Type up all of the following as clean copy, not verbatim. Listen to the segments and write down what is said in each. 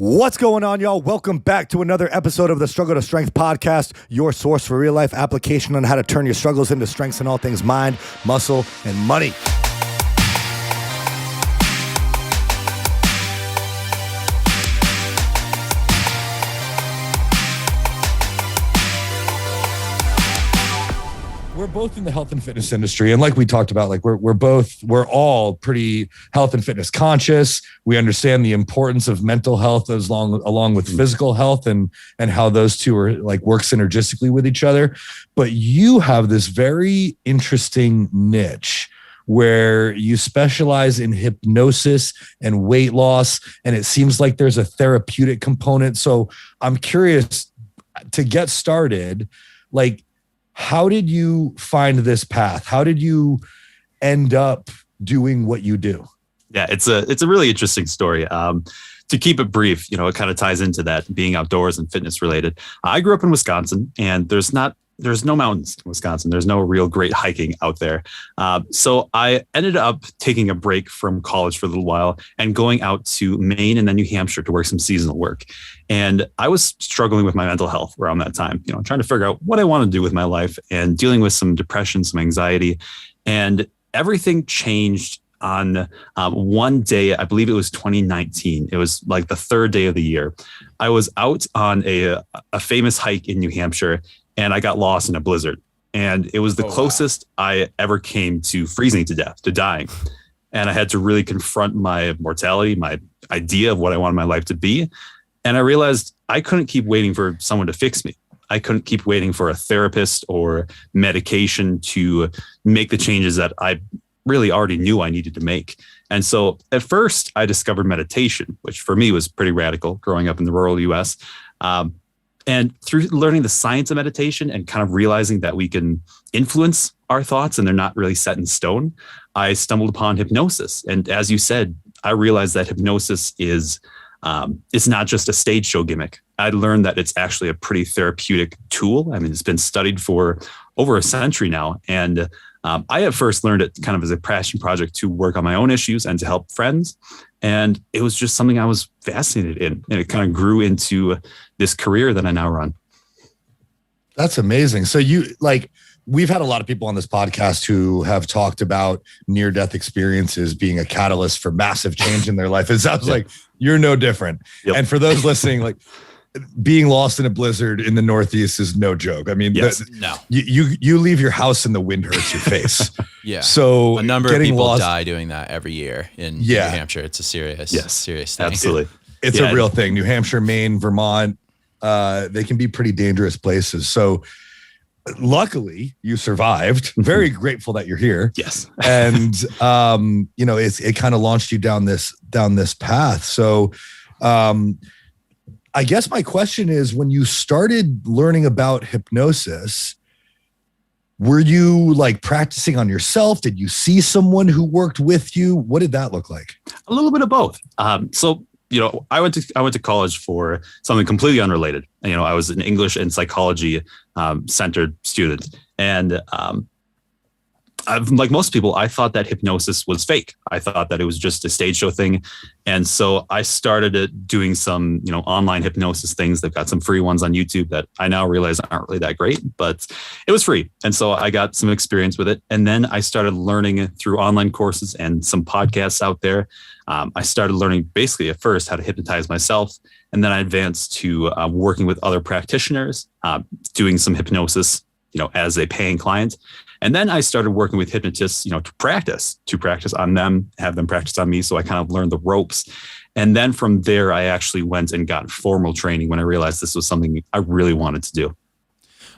What's going on, y'all? Welcome back to another episode of the Struggle to Strength podcast, your source for real life application on how to turn your struggles into strengths in all things mind, muscle, and money. We're both in the health and fitness industry. And like we talked about, like we're all pretty health and fitness conscious. We understand the importance of mental health along with physical health and how those two are like work synergistically with each other. But you have this very interesting niche where you specialize in hypnosis and weight loss. And it seems like there's a therapeutic component. So I'm curious to get started, like, how did you find this path? How did you end up doing what you do? Yeah, it's a really interesting story. To keep it brief, it kind of ties into that being outdoors and fitness related. I grew up in Wisconsin, and there's no mountains in Wisconsin. There's no real great hiking out there. So I ended up taking a break from college for a little while and going out to Maine and then New Hampshire to work some seasonal work. And I was struggling with my mental health around that time, trying to figure out what I want to do with my life and dealing with some depression, some anxiety. And everything changed on one day. I believe it was 2019. It was like the third day of the year. I was out on a famous hike in New Hampshire, and I got lost in a blizzard. And it was the closest I ever came to freezing to death, to dying. And I had to really confront my mortality, my idea of what I wanted my life to be. And I realized I couldn't keep waiting for someone to fix me. I couldn't keep waiting for a therapist or medication to make the changes that I really already knew I needed to make. And so at first I discovered meditation, which for me was pretty radical growing up in the rural US. And through learning the science of meditation and kind of realizing that we can influence our thoughts and they're not really set in stone, I stumbled upon hypnosis. And as you said, I realized that hypnosis is it's not just a stage show gimmick. I learned that it's actually a pretty therapeutic tool. I mean, it's been studied for over a century now. And I at first learned it kind of as a passion project to work on my own issues and to help friends. And it was just something I was fascinated in. And it kind of grew into this career that I now run. That's amazing. So we've had a lot of people on this podcast who have talked about near-death experiences being a catalyst for massive change in their life. It sounds like you're no different. Yep. And for those listening, like being lost in a blizzard in the Northeast is no joke. I mean, you leave your house and the wind hurts your face. Yeah. So a number of people die doing that every year in New Hampshire. It's a serious thing. Absolutely. It's a real thing. New Hampshire, Maine, Vermont, they can be pretty dangerous places. So luckily you survived. Very grateful that you're here. Yes. And it kind of launched you down this path. So I guess my question is, when you started learning about hypnosis, were you like practicing on yourself? Did you see someone who worked with you? What did that look like? A little bit of both. So I went to college for something completely unrelated. I was an English and psychology centered student. And like most people, I thought that hypnosis was fake. I thought that it was just a stage show thing. And so I started doing some, online hypnosis things. They've got some free ones on YouTube that I now realize aren't really that great, but it was free. And so I got some experience with it. And then I started learning through online courses and some podcasts out there. I started learning basically at first how to hypnotize myself. And then I advanced to working with other practitioners, doing some hypnosis, as a paying client. And then I started working with hypnotists, to practice on them, have them practice on me. So I kind of learned the ropes. And then from there, I actually went and got formal training when I realized this was something I really wanted to do.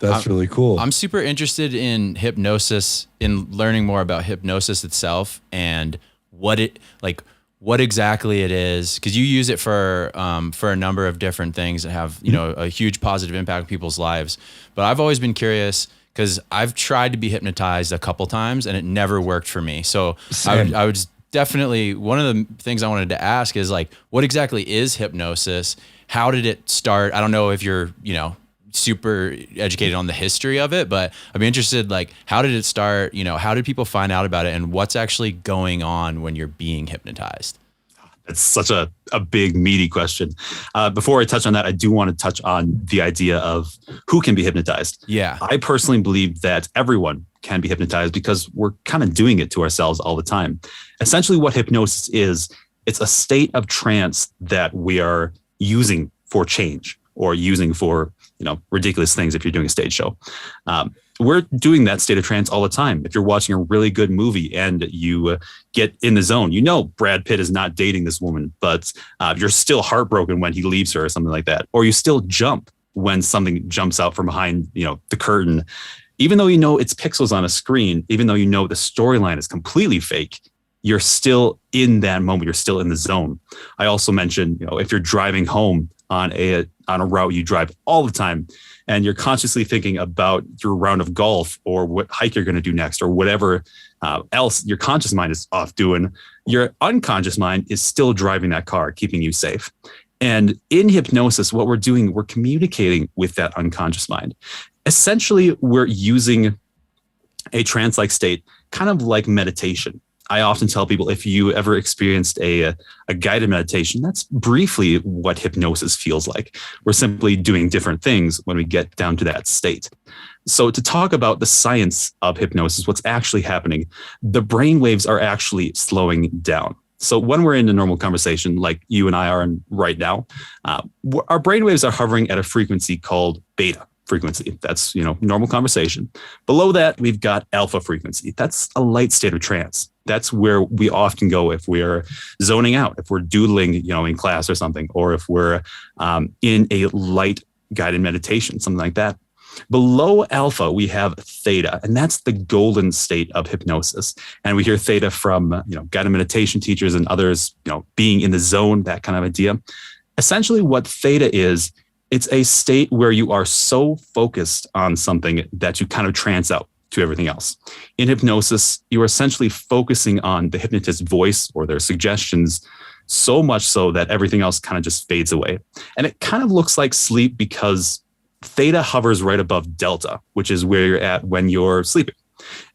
That's really cool. I'm super interested in hypnosis, in learning more about hypnosis itself and what exactly it is, because you use it for a number of different things that have a huge positive impact on people's lives. But I've always been curious because I've tried to be hypnotized a couple times and it never worked for me. So I would definitely, one of the things I wanted to ask is like, what exactly is hypnosis? How did it start? I don't know if you're super educated on the history of it, but I'd be interested, like, how did it start? How did people find out about it, and what's actually going on when you're being hypnotized? It's such a big, meaty question. Before I touch on that, I do want to touch on the idea of who can be hypnotized. Yeah. I personally believe that everyone can be hypnotized because we're kind of doing it to ourselves all the time. Essentially, what hypnosis is, it's a state of trance that we are using for change or using for, ridiculous things if you're doing a stage show. We're doing that state of trance all the time. If you're watching a really good movie and you get in the zone, Brad Pitt is not dating this woman, but you're still heartbroken when he leaves her or something like that. Or you still jump when something jumps out from behind, the curtain. Even though it's pixels on a screen, even though the storyline is completely fake, you're still in that moment. You're still in the zone. I also mentioned, if you're driving home on a route you drive all the time, and you're consciously thinking about your round of golf or what hike you're going to do next or whatever else your conscious mind is off doing, your unconscious mind is still driving that car, keeping you safe. And in hypnosis, what we're doing, we're communicating with that unconscious mind. Essentially, we're using a trance-like state, kind of like meditation. I often tell people, if you ever experienced a guided meditation, that's briefly what hypnosis feels like. We're simply doing different things when we get down to that state. So to talk about the science of hypnosis, what's actually happening, the brain waves are actually slowing down. So when we're in a normal conversation, like you and I are in right now, our brain waves are hovering at a frequency called beta frequency. That's, normal conversation. Below that, we've got alpha frequency. That's a light state of trance. That's where we often go if we're zoning out, if we're doodling, in class or something, or if we're in a light guided meditation, something like that. Below alpha, we have theta, and that's the golden state of hypnosis. And we hear theta from, guided meditation teachers and others, being in the zone, that kind of idea. Essentially, what theta is, it's a state where you are so focused on something that you kind of trance out to everything else. In hypnosis, you are essentially focusing on the hypnotist's voice or their suggestions so much so that everything else kind of just fades away. And it kind of looks like sleep because theta hovers right above delta, which is where you're at when you're sleeping.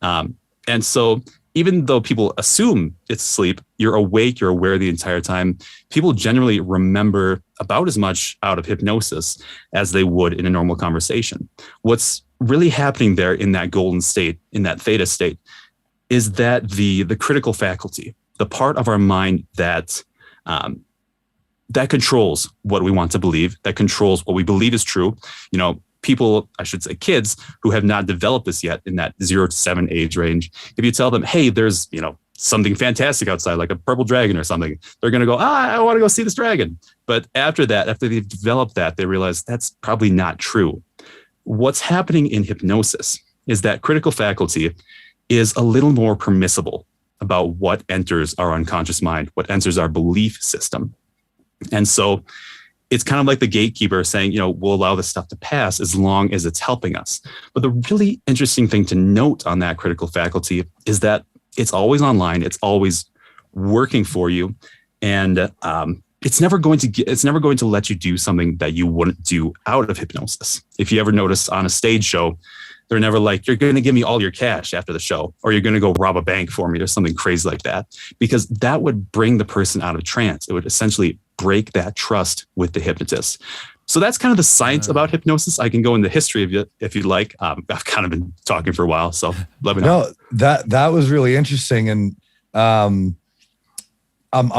And so even though people assume it's sleep, you're awake, you're aware the entire time. People generally remember about as much out of hypnosis as they would in a normal conversation. What's really happening there in that golden state, in that theta state, is that the critical faculty, the part of our mind that that controls what we want to believe, that controls what we believe is true. People, I should say kids, who have not developed this yet in that 0 to 7 age range, if you tell them, hey, there's, something fantastic outside, like a purple dragon or something, they're going to go, I want to go see this dragon. But after that, after they've developed that, they realize that's probably not true. What's happening in hypnosis is that critical faculty is a little more permissible about what enters our unconscious mind, what enters our belief system. And so it's kind of like the gatekeeper saying, we'll allow this stuff to pass as long as it's helping us. But the really interesting thing to note on that critical faculty is that it's always online. It's always working for you. And it's never going to let you do something that you wouldn't do out of hypnosis. If you ever notice on a stage show, they're never like, you're going to give me all your cash after the show, or you're going to go rob a bank for me or something crazy like that, because that would bring the person out of trance. It would essentially break that trust with the hypnotist. So that's kind of the science about hypnosis. I can go into history of it if you'd like. I've kind of been talking for a while, so let me know. No, that was really interesting. And I'm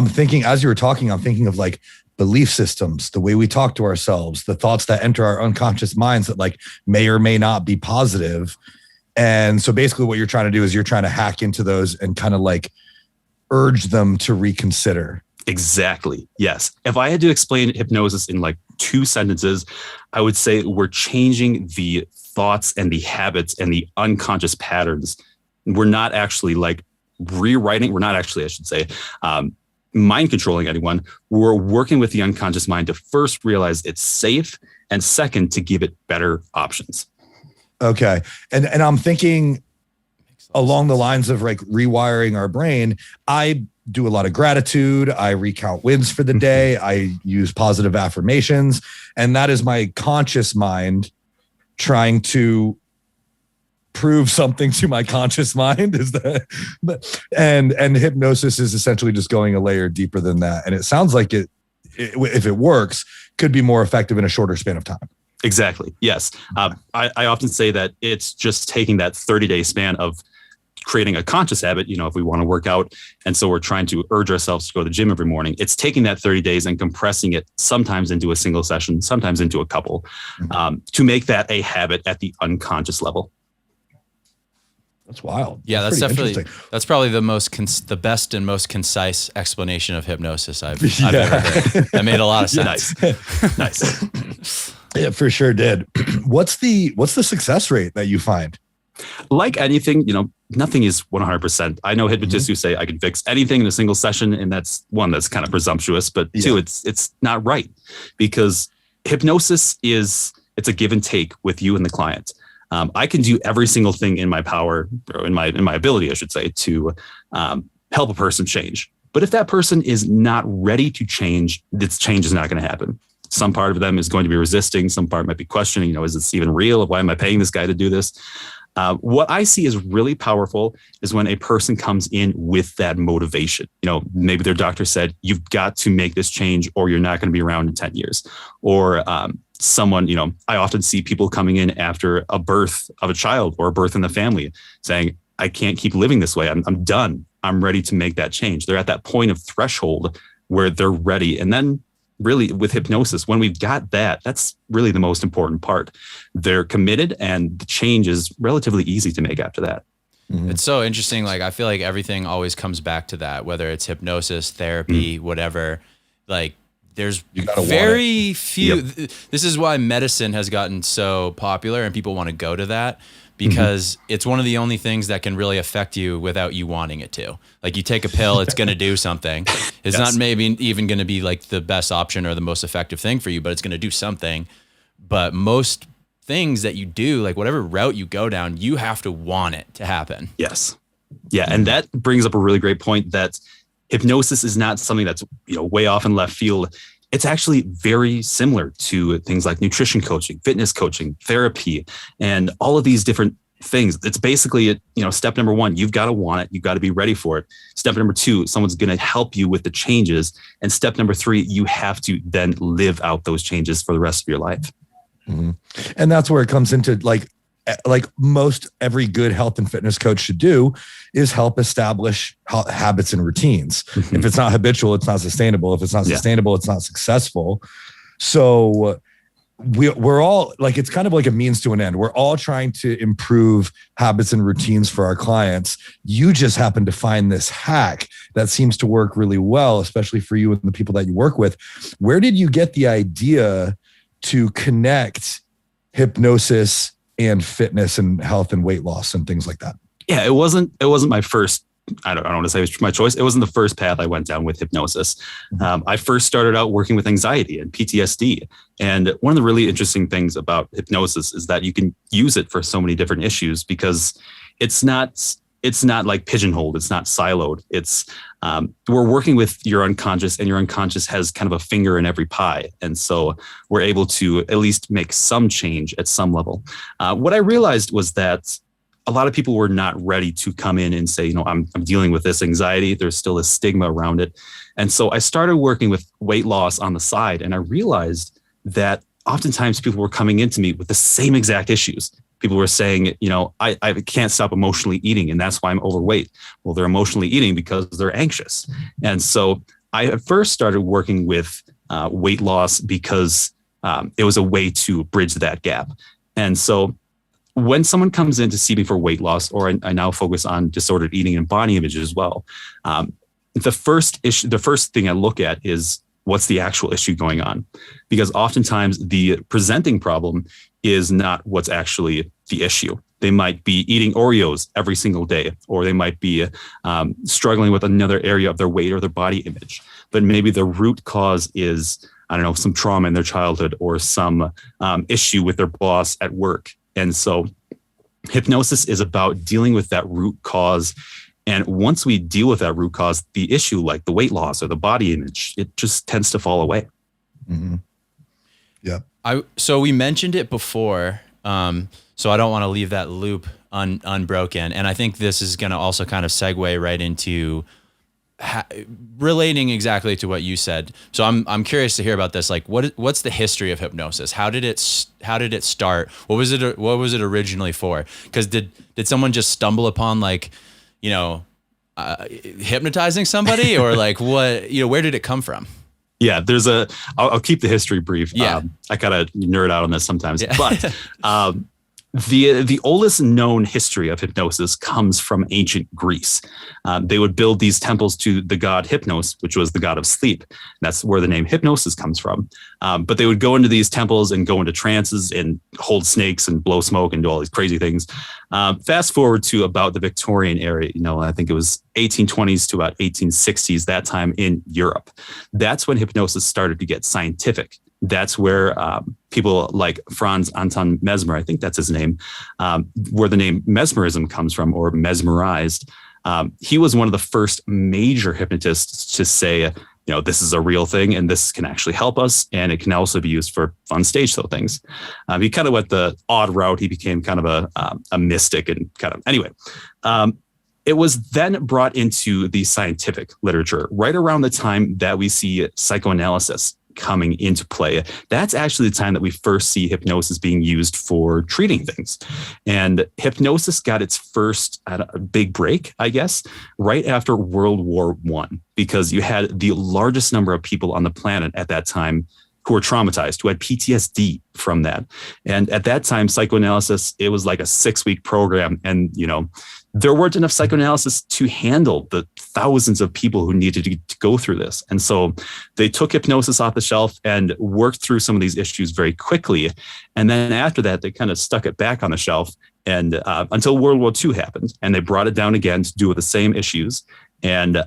thinking, as you were talking, I'm thinking of like belief systems, the way we talk to ourselves, the thoughts that enter our unconscious minds that like may or may not be positive. And so basically what you're trying to do is you're trying to hack into those and kind of like urge them to reconsider. Exactly. Yes. If I had to explain hypnosis in like 2 sentences, I would say we're changing the thoughts and the habits and the unconscious patterns. We're not actually like rewriting. We're not actually, I should say, mind controlling anyone. We're working with the unconscious mind to first realize it's safe, and second, to give it better options. Okay. And I'm thinking along the lines of like rewiring our brain. I do a lot of gratitude. I recount wins for the day. I use positive affirmations. And that is my conscious mind trying to prove something to my conscious mind. Is that, and hypnosis is essentially just going a layer deeper than that. And it sounds like it if it works, could be more effective in a shorter span of time. Exactly. Yes. I often say that it's just taking that 30-day span of creating a conscious habit. If we want to work out, and so we're trying to urge ourselves to go to the gym every morning, it's taking that 30 days and compressing it sometimes into a single session, sometimes into a couple, to make that a habit at the unconscious level. That's wild. Yeah, that's definitely, that's probably the best and most concise explanation of hypnosis I've ever heard. That made a lot of sense. Nice. Yeah, for sure did. What's the success rate that you find? Like anything, nothing is 100%. I know hypnotists who say I can fix anything in a single session, and that's one, that's kind of presumptuous, but two, it's not right, because hypnosis it's a give and take with you and the client. I can do every single thing in my power, or in my ability, I should say, to help a person change. But if that person is not ready to change, this change is not going to happen. Some part of them is going to be resisting. Some part might be questioning, is this even real? Why am I paying this guy to do this? What I see is really powerful is when a person comes in with that motivation. Maybe their doctor said, you've got to make this change or you're not going to be around in 10 years. Or someone, I often see people coming in after a birth of a child or a birth in the family saying, I can't keep living this way. I'm done. I'm ready to make that change. They're at that point of threshold where they're ready. And then really with hypnosis, when we've got that, that's really the most important part. They're committed, and the change is relatively easy to make after that. Mm-hmm. It's so interesting. Like, I feel like everything always comes back to that, whether it's hypnosis, therapy, whatever. Like, there's very few. Yep. This is why medicine has gotten so popular and people want to go to that, because it's one of the only things that can really affect you without you wanting it to. Like, you take a pill, it's going to do something. It's not maybe even going to be like the best option or the most effective thing for you, but it's going to do something. But most things that you do, like whatever route you go down, you have to want it to happen. Yes. Yeah. And that brings up a really great point, that hypnosis is not something that's, way off in left field. It's actually very similar to things like nutrition coaching, fitness coaching, therapy, and all of these different things. It's basically, step number one, you've got to want it. You've got to be ready for it. Step number two, someone's going to help you with the changes. And step number three, you have to then live out those changes for the rest of your life. Mm-hmm. And that's where it comes into like most every good health and fitness coach should do, is help establish habits and routines. Mm-hmm. If it's not habitual, it's not sustainable. If it's not sustainable, it's not successful. So we're all like, it's kind of like a means to an end. We're all trying to improve habits and routines for our clients. You just happen to find this hack that seems to work really well, especially for you and the people that you work with. Where did you get the idea to connect hypnosis and fitness and health and weight loss and things like that? Yeah, it wasn't my first, I don't want to say it's my choice. It wasn't the first path I went down with hypnosis. I first started out working with anxiety and PTSD. And one of the really interesting things about hypnosis is that you can use it for so many different issues, because it's not like pigeonholed. It's not siloed. It's we're working with your unconscious, and your unconscious has kind of a finger in every pie. And so we're able to at least make some change at some level. What I realized was that a lot of people were not ready to come in and say, I'm dealing with this anxiety. There's still a stigma around it. And so I started working with weight loss on the side. And I realized that oftentimes people were coming into me with the same exact issues. People were saying, I can't stop emotionally eating, and that's why I'm overweight. Well, they're emotionally eating because they're anxious. And so I at first started working with weight loss because it was a way to bridge that gap. And so when someone comes in to see me for weight loss, or I now focus on disordered eating and body image as well, the first thing I look at is, what's the actual issue going on? Because oftentimes the presenting problem is not what's actually the issue. They might be eating Oreos every single day, or they might be struggling with another area of their weight or their body image. But maybe the root cause is, some trauma in their childhood, or some issue with their boss at work. And so hypnosis is about dealing with that root cause. And once we deal with that root cause, the issue, like the weight loss or the body image, it just tends to fall away. Mm-hmm. Yeah. So we mentioned it before, so I don't want to leave that loop unbroken. And I think this is going to also kind of segue right into relating exactly to what you said. So I'm curious to hear about this. Like, what's the history of hypnosis? How did it start? What was it originally for? Because did someone just stumble upon, like, hypnotizing somebody, or like what, where did it come from? Yeah, I'll keep the history brief. Yeah. I gotta nerd out on this sometimes, yeah. But the oldest known history of hypnosis comes from ancient Greece. They would build these temples to the god Hypnos, which was the god of sleep. That's where the name hypnosis comes from. But they would go into these temples and go into trances and hold snakes and blow smoke and do all these crazy things. Fast forward to about the Victorian era, I think it was 1820s to about 1860s, that time in Europe. That's when hypnosis started to get scientific. That's where people like Franz Anton Mesmer, I think that's his name, where the name mesmerism comes from, or mesmerized. He was one of the first major hypnotists to say, this is a real thing and this can actually help us. And it can also be used for fun stage show things. He kind of went the odd route. He became kind of a mystic and anyway. It was then brought into the scientific literature right around the time that we see psychoanalysis coming into play. That's actually the time that we first see hypnosis being used for treating things. And hypnosis got its first big break, I guess, right after World War I, because you had the largest number of people on the planet at that time who were traumatized, who had PTSD from that. And at that time, psychoanalysis, it was like a 6-week program. And, there weren't enough psychoanalysis to handle the thousands of people who needed to go through this. And so they took hypnosis off the shelf and worked through some of these issues very quickly. And then after that, they kind of stuck it back on the shelf and until World War II happened, and they brought it down again to deal with the same issues. And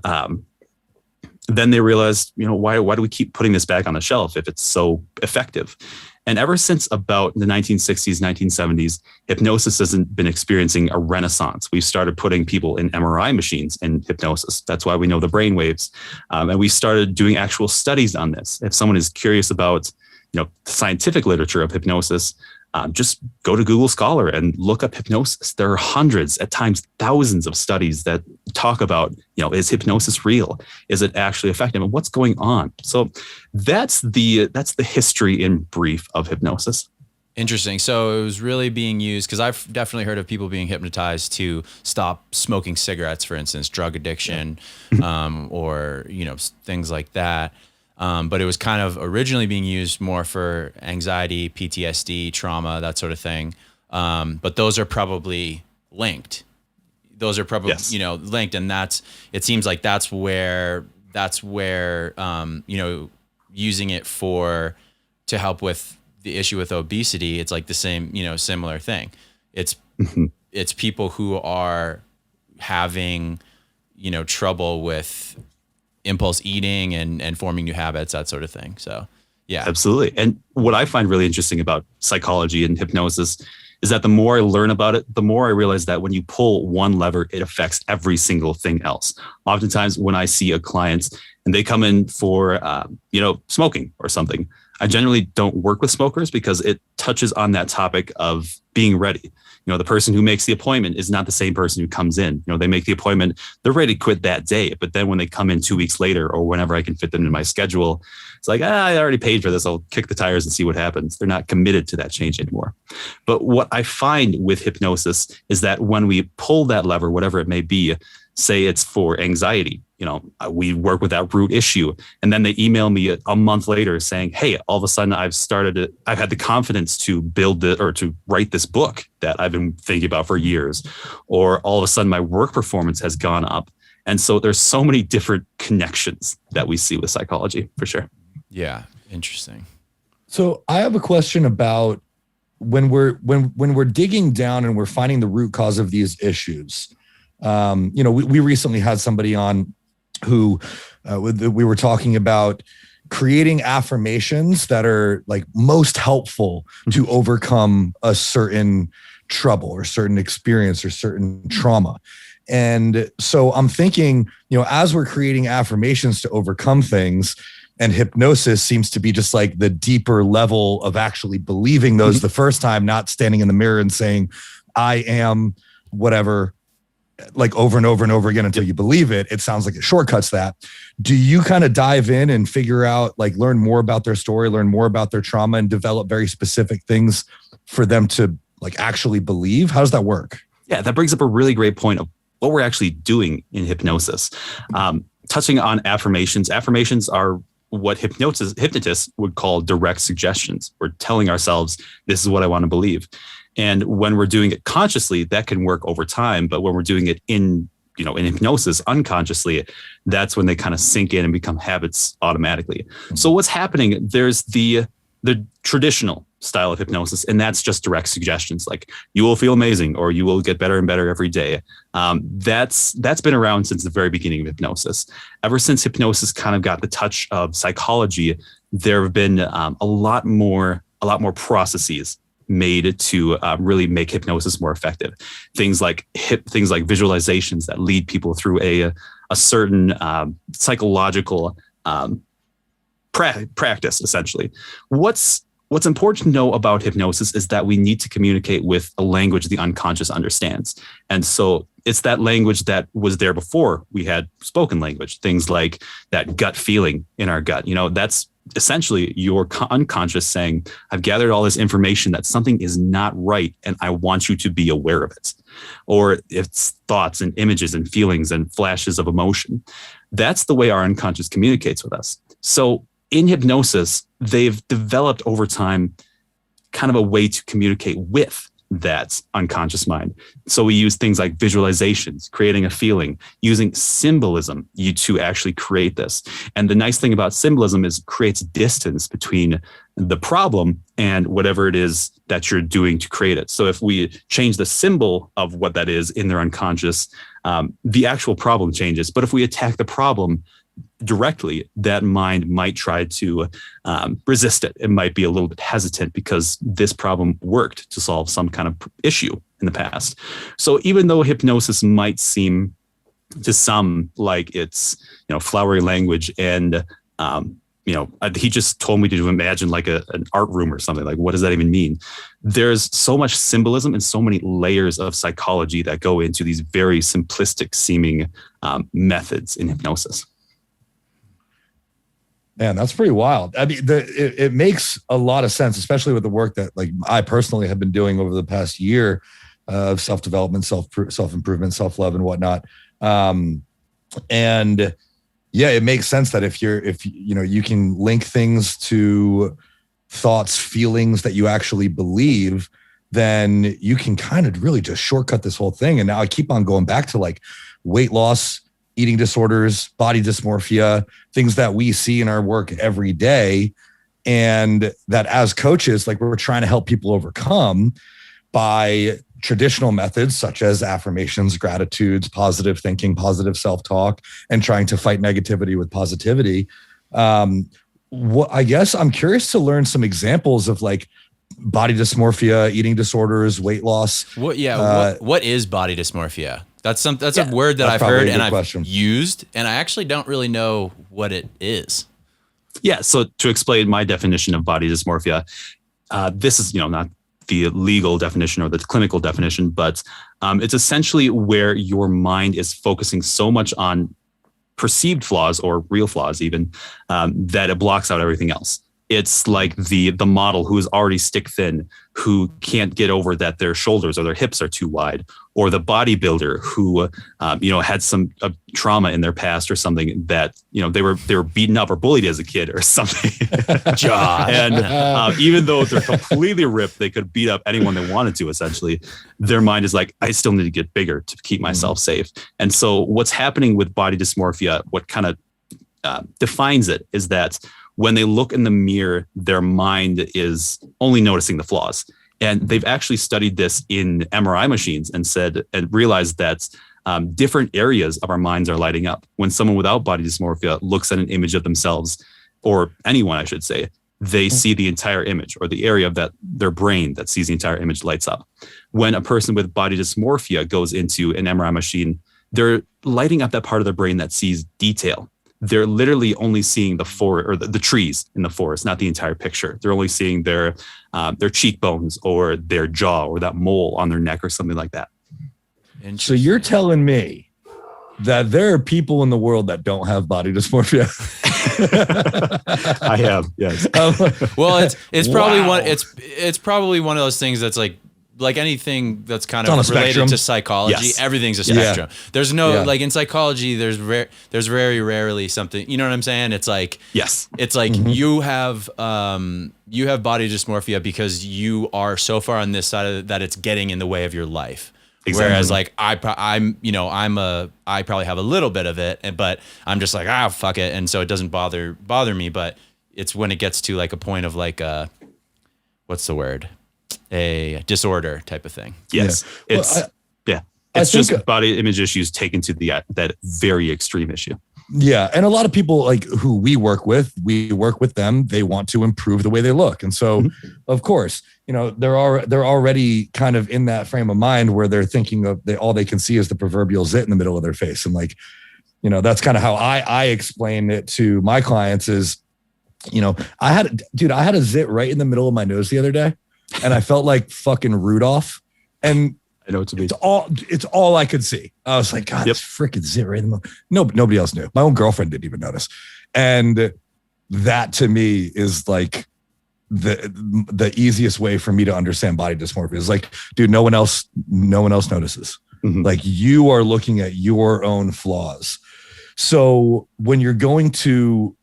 then they realized, why do we keep putting this back on the shelf if it's so effective? And ever since about the 1960s, 1970s, hypnosis has been experiencing a renaissance. We've started putting people in MRI machines in hypnosis. That's why we know the brain waves. And we started doing actual studies on this. If someone is curious about, the scientific literature of hypnosis, just go to Google Scholar and look up hypnosis. There are hundreds, at times thousands of studies that talk about, is hypnosis real? Is it actually effective? And what's going on? So that's the history in brief of hypnosis. Interesting. So it was really being used, because I've definitely heard of people being hypnotized to stop smoking cigarettes, for instance, drug addiction, or, things like that. But it was kind of originally being used more for anxiety, PTSD, trauma, that sort of thing. But those are probably linked. Those are probably, yes, linked. And it seems like that's where, using it to help with the issue with obesity, it's like the same, similar thing. It's people who are having, trouble with impulse eating and forming new habits, that sort of thing. So, yeah. Absolutely. And what I find really interesting about psychology and hypnosis is that the more I learn about it, the more I realize that when you pull one lever, it affects every single thing else. Oftentimes when I see a client and they come in for, smoking or something, I generally don't work with smokers because it touches on that topic of being ready. The person who makes the appointment is not the same person who comes in. They make the appointment, they're ready to quit that day. But then when they come in 2 weeks later or whenever I can fit them in my schedule, it's like, I already paid for this. I'll kick the tires and see what happens. They're not committed to that change anymore. But what I find with hypnosis is that when we pull that lever, whatever it may be, say it's for anxiety, we work with that root issue. And then they email me a month later saying, hey, all of a sudden I've had the confidence to build it or to write this book that I've been thinking about for years. Or all of a sudden my work performance has gone up. And so there's so many different connections that we see with psychology, for sure. Yeah. Interesting. So I have a question about when we're digging down and we're finding the root cause of these issues. We recently had somebody on who we were talking about creating affirmations that are like most helpful to overcome a certain trouble or certain experience or certain trauma. And so I'm thinking, as we're creating affirmations to overcome things, and hypnosis seems to be just like the deeper level of actually believing those the first time, not standing in the mirror and saying, I am whatever, like over and over and over again until you believe it. It sounds like it shortcuts that. Do you kind of dive in and figure out, like, learn more about their story, learn more about their trauma, and develop very specific things for them to like actually believe? How does that work? Yeah, that brings up a really great point of what we're actually doing in hypnosis. Touching on affirmations. Affirmations are what hypnotists would call direct suggestions. We're telling ourselves, this is what I want to believe. And when we're doing it consciously, that can work over time. But when we're doing it in hypnosis unconsciously, that's when they kind of sink in and become habits automatically. So what's happening, there's the traditional style of hypnosis, and that's just direct suggestions, like you will feel amazing or you will get better and better every day. That's been around since the very beginning of hypnosis. Ever since hypnosis kind of got the touch of psychology, there have been a lot more processes made to really make hypnosis more effective. Things like visualizations that lead people through a certain psychological practice, essentially. What's important to know about hypnosis is that we need to communicate with a language the unconscious understands. And so it's that language that was there before we had spoken language, things like that gut feeling in our gut. That's essentially your unconscious saying, I've gathered all this information that something is not right, and I want you to be aware of it. Or it's thoughts and images and feelings and flashes of emotion. That's the way our unconscious communicates with us. So in hypnosis, they've developed over time kind of a way to communicate with that unconscious mind. So we use things like visualizations, creating a feeling, using symbolism to actually create this. And the nice thing about symbolism is it creates distance between the problem and whatever it is that you're doing to create it. So if we change the symbol of what that is in their unconscious, the actual problem changes. But if we attack the problem directly, that mind might try to resist it. It might be a little bit hesitant because this problem worked to solve some kind of issue in the past. So even though hypnosis might seem to some like it's flowery language and he just told me to imagine like an art room or something, like what does that even mean? There's so much symbolism and so many layers of psychology that go into these very simplistic seeming methods in hypnosis. Man, that's pretty wild. I mean, it makes a lot of sense, especially with the work that like I personally have been doing over the past year of self-development, self-improvement, self-love and whatnot. And yeah, it makes sense that if you can link things to thoughts, feelings that you actually believe, then you can kind of really just shortcut this whole thing. And now I keep on going back to like weight loss, eating disorders, body dysmorphia, things that we see in our work every day. And that as coaches, like we're trying to help people overcome by traditional methods such as affirmations, gratitudes, positive thinking, positive self-talk, and trying to fight negativity with positivity. I guess I'm curious to learn some examples of like body dysmorphia, eating disorders, weight loss. What is body dysmorphia? That's a word that I've heard and I've used, and I actually don't really know what it is. Yeah. So to explain my definition of body dysmorphia, this is, not the legal definition or the clinical definition, but it's essentially where your mind is focusing so much on perceived flaws or real flaws even, that it blocks out everything else. It's like the model who is already stick thin, who can't get over that their shoulders or their hips are too wide, or the bodybuilder who, had some trauma in their past or something that, they were beaten up or bullied as a kid or something. And even though they're completely ripped, they could beat up anyone they wanted to, essentially. Their mind is like, I still need to get bigger to keep myself safe. And so what's happening with body dysmorphia, what kind of defines it is that when they look in the mirror, their mind is only noticing the flaws. And they've actually studied this in MRI machines and realized that different areas of our minds are lighting up. When someone without body dysmorphia looks at an image of themselves, or anyone, I should say, they see the entire image, or the area of their brain that sees the entire image lights up. When a person with body dysmorphia goes into an MRI machine, they're lighting up that part of their brain that sees detail. They're literally only seeing the forest or the trees in the forest, not the entire picture. They're only seeing their cheekbones or their jaw or that mole on their neck or something like that. So you're telling me that there are people in the world that don't have body dysmorphia? I have, yes. Well, it's probably Wow. it's probably one of those things that's like anything that's kind of on a related spectrum. to psychology. Yes. Everything's a spectrum. There's no like in psychology. There's very rarely something. You know what I'm saying? It's like Yes. It's like you have body dysmorphia because you are so far on this side of it that it's getting in the way of your life. Exactly. Whereas like I probably have a little bit of it, but I'm just like, fuck it. And so it doesn't bother me, but it's when it gets to like a point of like what's the word? A disorder type of thing. Yes. Yeah. It's think- just body image issues taken to that very extreme issue. Yeah. And a lot of people like who we work with them. They want to improve the way they look. And so of course, they're already kind of in that frame of mind where they're thinking of all they can see is the proverbial zit in the middle of their face. And like, that's kind of how I explain it to my clients is, I had a zit right in the middle of my nose the other day and I felt like fucking Rudolph. And I know it's it's all I could see. I was like, God, this freaking zit right in the middle. No, nobody else knew. My own girlfriend didn't even notice. And that to me is like the easiest way for me to understand body dysmorphia is like, dude, no one else notices. Mm-hmm. Like you are looking at your own flaws. So when you're going to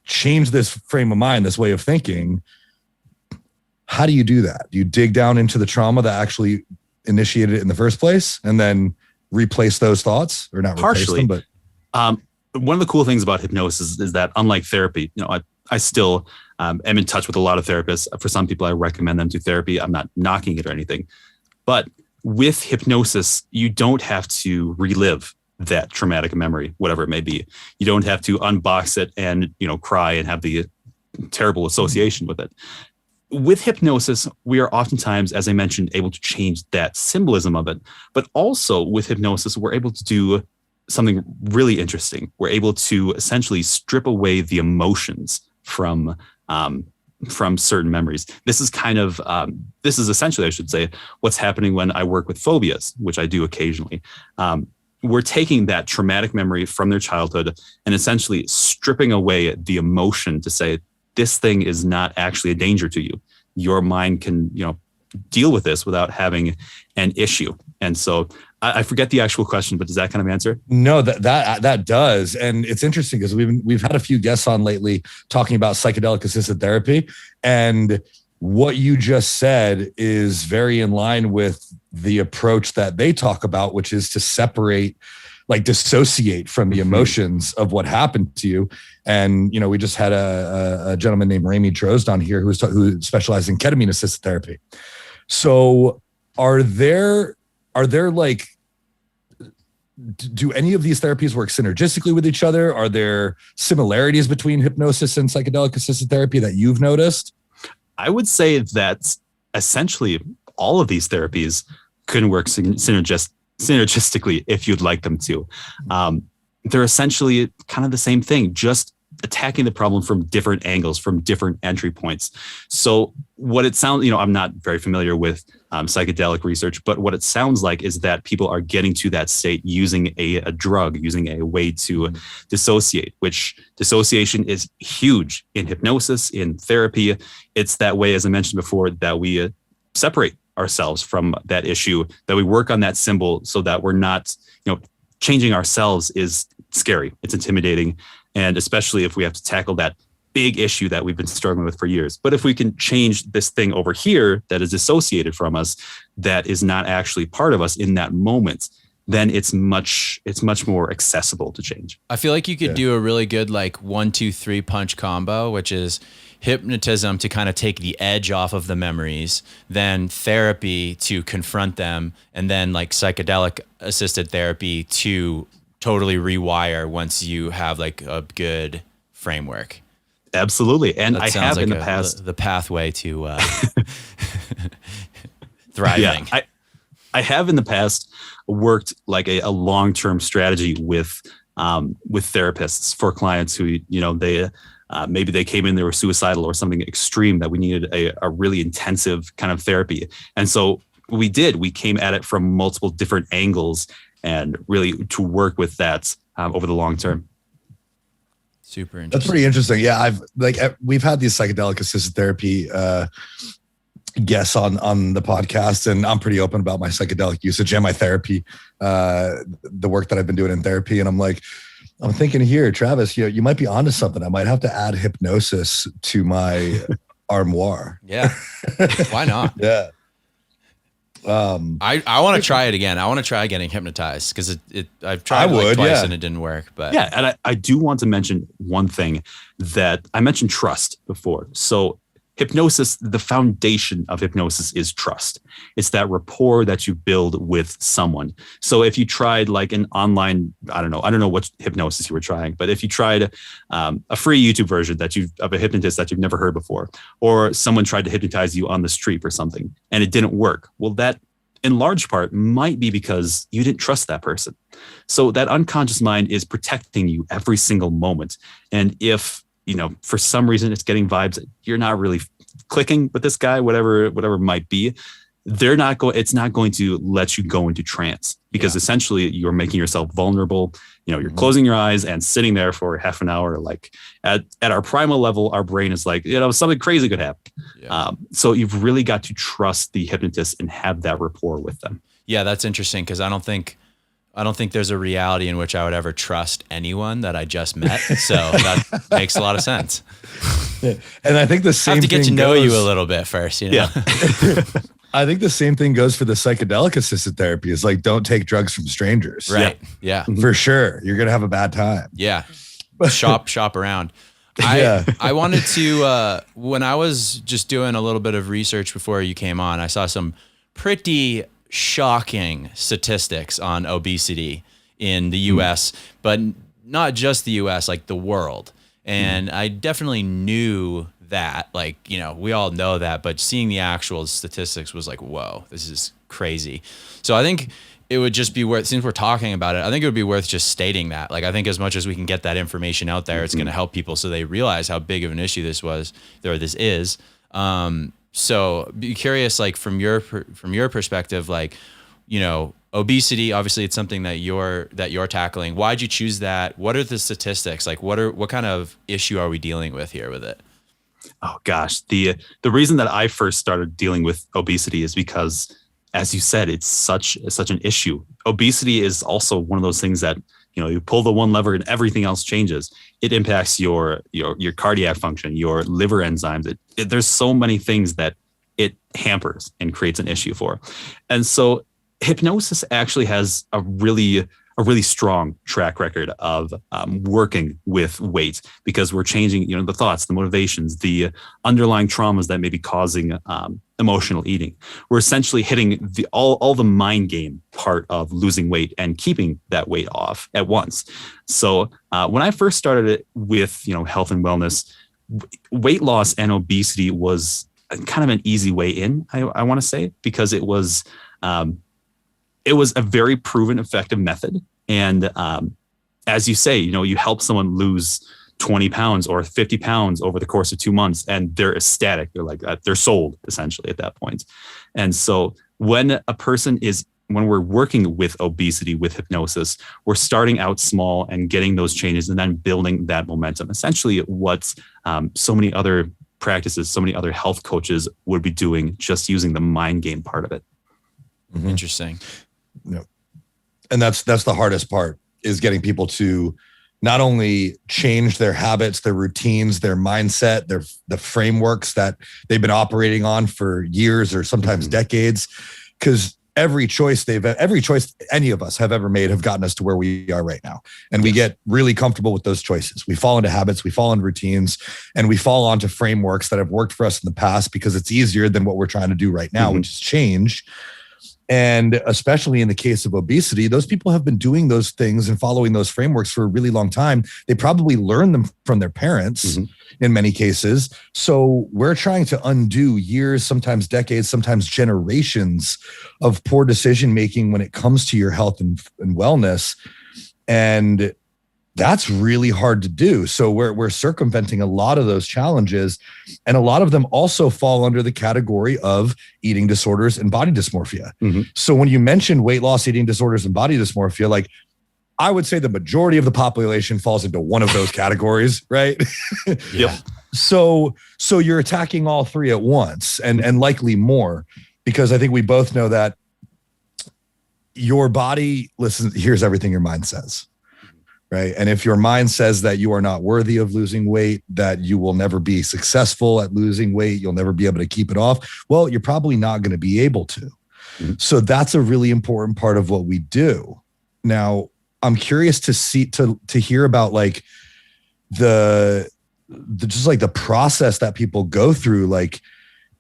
change this frame of mind, this way of thinking, how do you do that? Do you dig down into the trauma that actually initiated it in the first place and then replace those thoughts, or not partially replace them, but one of the cool things about hypnosis is that unlike therapy, I still am in touch with a lot of therapists. For some people, I recommend them to therapy. I'm not knocking it or anything, but with hypnosis, you don't have to relive that traumatic memory, whatever it may be. You don't have to unbox it and, cry and have the terrible association with it. With hypnosis, we are oftentimes, as I mentioned, able to change that symbolism of it. But also with hypnosis, we're able to do something really interesting. We're able to essentially strip away the emotions from certain memories. This is essentially, I should say, what's happening when I work with phobias, which I do occasionally. We're taking that traumatic memory from their childhood and essentially stripping away the emotion to say, this thing is not actually a danger to you. Your mind can, deal with this without having an issue. And so I forget the actual question, but does that kind of answer? No, that does. And it's interesting because we've had a few guests on lately talking about psychedelic assisted therapy. And what you just said is very in line with the approach that they talk about, which is to separate, like dissociate from the emotions of what happened to you. And, we just had a gentleman named Ramy Drozd on here who specialized in ketamine assisted therapy. So are there like, do any of these therapies work synergistically with each other? Are there similarities between hypnosis and psychedelic assisted therapy that you've noticed? I would say that essentially all of these therapies can work synergistically if you'd like them to. They're essentially kind of the same thing, just attacking the problem from different angles, from different entry points. So what it sounds, I'm not very familiar with psychedelic research, but what it sounds like is that people are getting to that state using a drug, using a way to dissociate, which dissociation is huge in hypnosis, in therapy. It's that way, as I mentioned before, that we separate ourselves from that issue, that we work on that symbol so that we're not, changing ourselves is scary. It's intimidating. And especially if we have to tackle that big issue that we've been struggling with for years. But if we can change this thing over here that is dissociated from us, that is not actually part of us in that moment, then it's much more accessible to change. I feel like you could do a really good 1, 2, 3 punch combo, which is hypnotism to kind of take the edge off of the memories, then therapy to confront them, and then psychedelic assisted therapy to totally rewire once you have a good framework. Absolutely. And that I have in the past the pathway to thriving. Yeah, I have in the past worked a long-term strategy with therapists for clients who, they maybe they came in, they were suicidal or something extreme that we needed a really intensive kind of therapy. And so we did, we came at it from multiple different angles and really to work with that over the long term. Super interesting. That's pretty interesting. Yeah, we've had these psychedelic assisted therapy guests on the podcast, and I'm pretty open about my psychedelic usage and my therapy, the work that I've been doing in therapy. And I'm thinking here, Travis, you might be onto something. I might have to add hypnosis to my armoire. Yeah. Why not? Yeah. I want to try it again. I want to try getting hypnotized because I've tried twice and it didn't work. But yeah, and I do want to mention one thing that I mentioned trust before. So hypnosis, the foundation of hypnosis is trust. It's that rapport that you build with someone. So if you tried like an online, I don't know what hypnosis you were trying, but if you tried a free YouTube version of a hypnotist that you've never heard before, or someone tried to hypnotize you on the street or something and it didn't work, well, that in large part might be because you didn't trust that person. So that unconscious mind is protecting you every single moment. And if for some reason it's getting vibes that you're not really clicking with this guy, whatever it might be, it's not going to let you go into trance, because essentially you're making yourself vulnerable. You're closing your eyes and sitting there for half an hour. Like at our primal level, our brain is like, something crazy could happen. Yeah. So you've really got to trust the hypnotist and have that rapport with them. Yeah, that's interesting, because I don't think there's a reality in which I would ever trust anyone that I just met. So that makes a lot of sense. Yeah. And I think the same thing I have to get to know you a little bit first, Yeah. I think the same thing goes for the psychedelic assisted therapy. Is like, don't take drugs from strangers. Right. Yeah. For sure. You're going to have a bad time. Yeah. Shop around. I wanted to, when I was just doing a little bit of research before you came on, I saw some pretty shocking statistics on obesity in the US, but not just the US, like the world. And I definitely knew that, we all know that, but seeing the actual statistics was like, whoa, this is crazy. So I think it would just be worth, since we're talking about it, I think it would be worth just stating that. I think as much as we can get that information out there, it's going to help people so they realize how big of an issue this is. So be curious, from your perspective, obesity, obviously it's something that you're tackling. Why'd you choose that? What are the statistics? What kind of issue are we dealing with here with it? Oh gosh. The reason that I first started dealing with obesity is because, as you said, it's such an issue. Obesity is also one of those things that, you pull the one lever and everything else changes. It impacts your cardiac function, your liver enzymes. There's so many things that it hampers and creates an issue for. And so hypnosis actually has a really strong track record of working with weight, because we're changing, the thoughts, the motivations, the underlying traumas that may be causing emotional eating. We're essentially hitting all the mind game part of losing weight and keeping that weight off at once. So when I first started it with, health and wellness, weight loss and obesity was kind of an easy way in, I want to say, because it was a very proven effective method. And as you say, you help someone lose 20 pounds or 50 pounds over the course of 2 months, and they're ecstatic. They're like, they're sold essentially at that point. And so when we're working with obesity, with hypnosis, we're starting out small and getting those changes and then building that momentum. Essentially what so many other practices, so many other health coaches would be doing, just using the mind game part of it. Mm-hmm. Interesting. Yeah. And that's the hardest part, is getting people to not only change their habits, their routines, their mindset, the frameworks that they've been operating on for years or sometimes decades. Because every choice any of us have ever made have gotten us to where we are right now. And we get really comfortable with those choices. We fall into habits, we fall into routines, and we fall onto frameworks that have worked for us in the past because it's easier than what we're trying to do right now, which is change. And especially in the case of obesity, those people have been doing those things and following those frameworks for a really long time. They probably learned them from their parents in many cases. So we're trying to undo years, sometimes decades, sometimes generations of poor decision-making when it comes to your health and wellness. And that's really hard to do. So we're circumventing a lot of those challenges. And a lot of them also fall under the category of eating disorders and body dysmorphia. Mm-hmm. So when you mention weight loss, eating disorders, and body dysmorphia, like I would say the majority of the population falls into one of those categories, right? Yep. So you're attacking all three at once and likely more, because I think we both know that your body hears everything your mind says. Right. And if your mind says that you are not worthy of losing weight, that you will never be successful at losing weight, you'll never be able to keep it off, well, you're probably not going to be able to. Mm-hmm. So that's a really important part of what we do. Now, I'm curious to hear about like the just like the process that people go through. Like,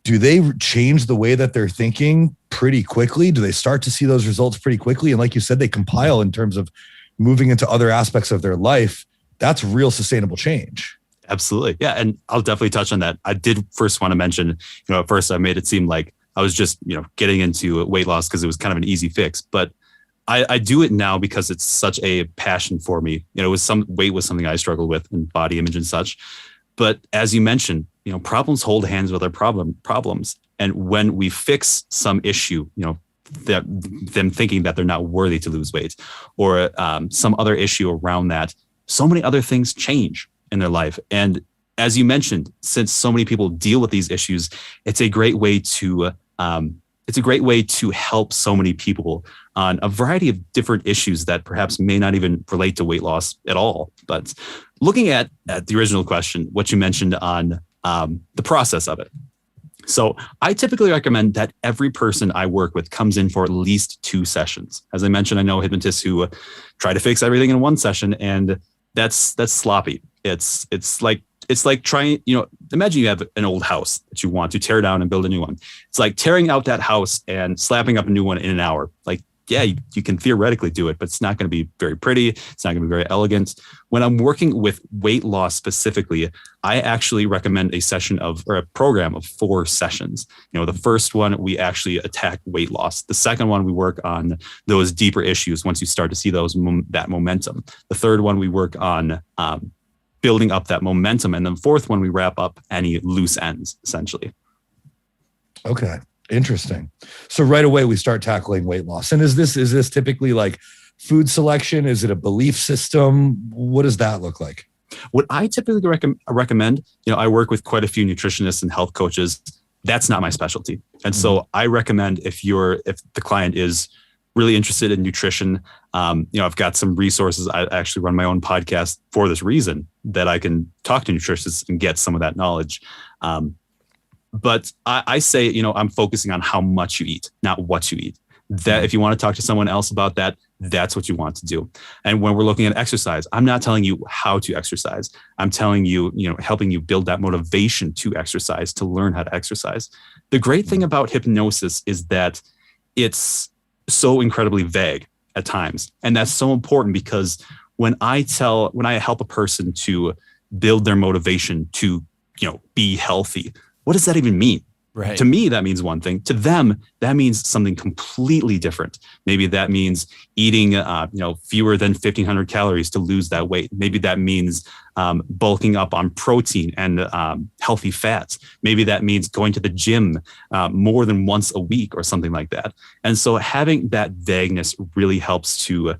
do they change the way that they're thinking pretty quickly? Do they start to see those results pretty quickly? And like you said, they compile in terms of moving into other aspects of their life. That's real sustainable change. Absolutely. Yeah. And I'll definitely touch on that. I did first want to mention, at first I made it seem like I was just, getting into weight loss because it was kind of an easy fix, but I do it now because it's such a passion for me. Weight was something I struggled with, and body image and such. But as you mentioned, problems hold hands with our problems. And when we fix some issue, them thinking that they're not worthy to lose weight, or some other issue around that, so many other things change in their life. And as you mentioned, since so many people deal with these issues, it's a great way to help so many people on a variety of different issues that perhaps may not even relate to weight loss at all. But looking at the original question, what you mentioned on the process of it. So I typically recommend that every person I work with comes in for at least 2 sessions. As I mentioned, I know hypnotists who try to fix everything in 1 session, and that's sloppy. It's like trying, imagine you have an old house that you want to tear down and build a new one. It's like tearing out that house and slapping up a new one in an hour. Like, yeah, you can theoretically do it, but it's not going to be very pretty. It's not going to be very elegant. When I'm working with weight loss specifically, I actually recommend a program of 4 sessions. The first one, we actually attack weight loss. The second one, we work on those deeper issues once you start to see that momentum. The third one, we work on building up that momentum. And then 4th one, we wrap up any loose ends, essentially. Okay. Interesting. So right away we start tackling weight loss. And is this typically like food selection? Is it a belief system? What does that look like? What I typically recommend, I work with quite a few nutritionists and health coaches. That's not my specialty. And so I recommend if the client is really interested in nutrition, I've got some resources. I actually run my own podcast for this reason, that I can talk to nutritionists and get some of that knowledge. But I say, I'm focusing on how much you eat, not what you eat. That if you want to talk to someone else about that, that's what you want to do. And when we're looking at exercise, I'm not telling you how to exercise. I'm telling you, helping you build that motivation to exercise, to learn how to exercise. The great thing about hypnosis is that it's so incredibly vague at times. And that's so important, because when I help a person to build their motivation to, be healthy, what does that even mean? Right. To me, that means one thing. To them, that means something completely different. Maybe that means eating, fewer than 1,500 calories to lose that weight. Maybe that means bulking up on protein and healthy fats. Maybe that means going to the gym more than once a week or something like that. And so having that vagueness really helps to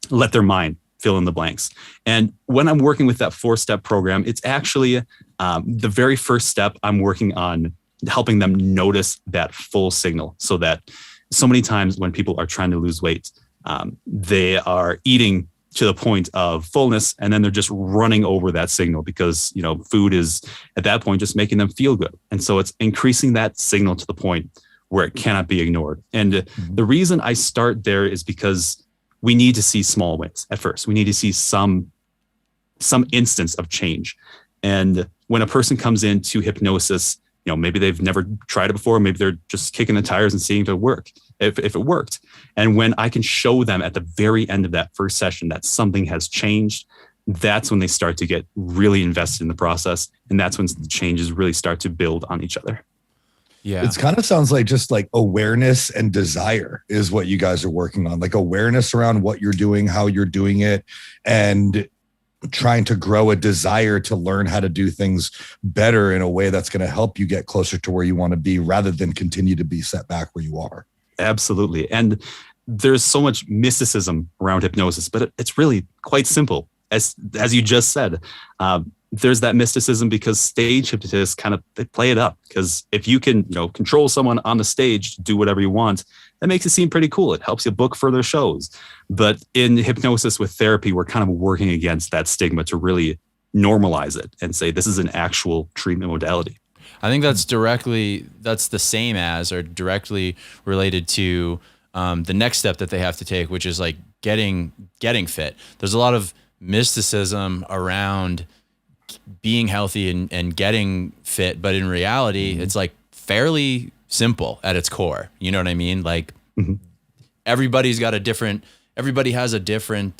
let their mind fill in the blanks. And when I'm working with that 4-step program, it's actually the very first step. I'm working on helping them notice that full signal, so that so many times when people are trying to lose weight, they are eating to the point of fullness, and then they're just running over that signal because, food is at that point just making them feel good. And so it's increasing that signal to the point where it cannot be ignored. And the reason I start there is because we need to see small wins at first. We need to see some instance of change. And when a person comes into hypnosis, maybe they've never tried it before. Maybe they're just kicking the tires and seeing if it worked. And when I can show them at the very end of that first session that something has changed, that's when they start to get really invested in the process. And that's when the changes really start to build on each other. Yeah. It's kind of sounds like just like awareness and desire is what you guys are working on, like awareness around what you're doing, how you're doing it, and trying to grow a desire to learn how to do things better in a way that's going to help you get closer to where you want to be rather than continue to be set back where you are. Absolutely. And there's so much mysticism around hypnosis, but it's really quite simple. As you just said, there's that mysticism because stage hypnotists they play it up, because if you can, control someone on the stage to do whatever you want, that makes it seem pretty cool. It helps you book further shows. But in hypnosis with therapy, we're kind of working against that stigma to really normalize it and say this is an actual treatment modality. I think that's the same as or directly related to the next step that they have to take, which is like getting fit. There's a lot of mysticism around being healthy and getting fit, but in reality, it's like fairly simple at its core. You know what I mean? Like everybody has a different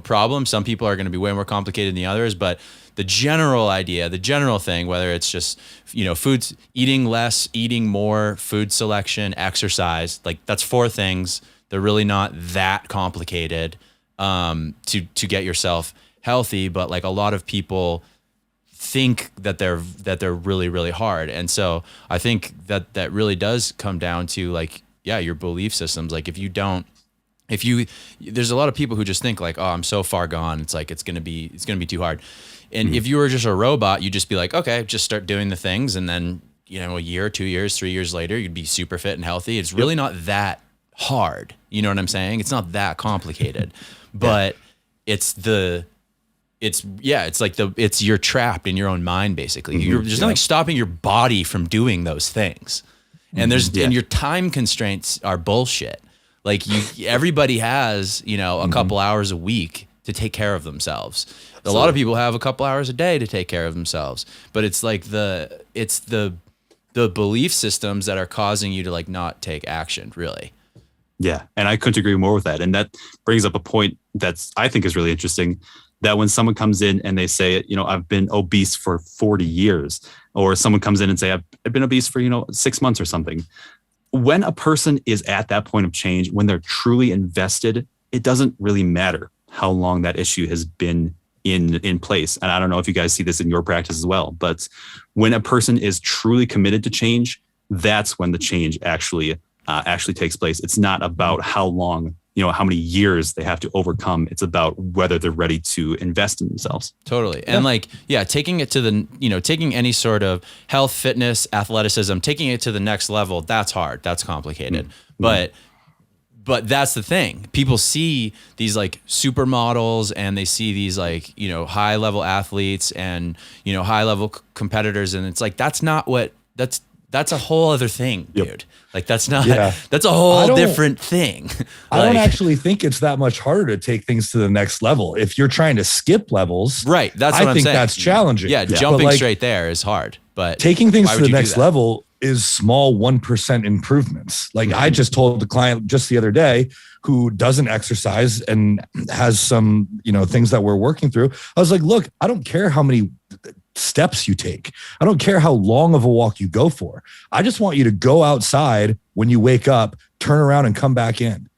problem. Some people are going to be way more complicated than the others, but the general idea, the general thing, whether it's just, foods, eating less, eating more, food selection, exercise, like that's 4 things. They're really not that complicated to get yourself healthy, but like a lot of people think that they're really, really hard. And so I think that really does come down to like, yeah, your belief systems. Like there's a lot of people who just think like, oh, I'm so far gone. It's like, it's going to be too hard. And if you were just a robot, you'd just be like, okay, just start doing the things. And then, a year, 2 years, 3 years later, you'd be super fit and healthy. It's really not that hard. You know what I'm saying? It's not that complicated, but you're trapped in your own mind, basically. There's nothing stopping your body from doing those things. And and your time constraints are bullshit. Like everybody has, a couple hours a week to take care of themselves. A lot of people have a couple hours a day to take care of themselves, but it's like the belief systems that are causing you to like not take action, really. Yeah. And I couldn't agree more with that. And that brings up a point I think is really interesting, that when someone comes in and they say, I've been obese for 40 years, or someone comes in and say, I've been obese for, 6 months or something. When a person is at that point of change, when they're truly invested, it doesn't really matter how long that issue has been in place. And I don't know if you guys see this in your practice as well, but when a person is truly committed to change, that's when the change actually takes place. It's not about how long, how many years they have to overcome. It's about whether they're ready to invest in themselves. Totally. And taking it to taking any sort of health, fitness, athleticism, taking it to the next level, that's hard. That's complicated. But that's the thing. People see these like supermodels and they see these like, high level athletes and, high level competitors. And it's like, that's a whole other thing, dude. Like that's a whole different thing. I don't actually think it's that much harder to take things to the next level. If you're trying to skip levels, right. That's what I'm saying. That's challenging. Yeah. Jumping straight there is hard, but taking things to the next level is small 1% improvements. Like I just told the client just the other day who doesn't exercise and has some, things that we're working through. I was like, look, I don't care how many steps you take. I don't care how long of a walk you go for. I just want you to go outside when you wake up, turn around and come back in.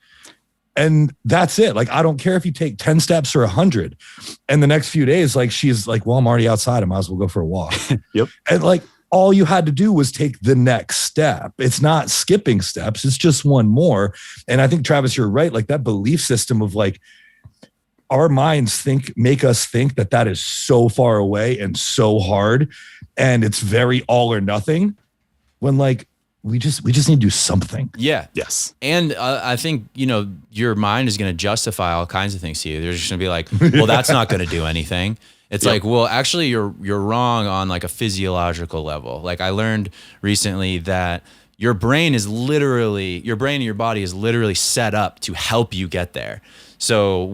And that's it. Like, I don't care if you take 10 steps or 100. And the next few days, like, she's like, well, I'm already outside. I might as well go for a walk. Yep. And like, all you had to do was take the next step. It's not skipping steps. It's just one more. And I think, Travis, you're right. Like that belief system of like, our minds make us think that is so far away and so hard. And it's very all or nothing when like, we just need to do something. Yeah. Yes. And I think, your mind is going to justify all kinds of things to you. They're just going to be like, well, that's not going to do anything. It's like, well, actually you're wrong on like a physiological level. Like I learned recently that your brain and your body is literally set up to help you get there. So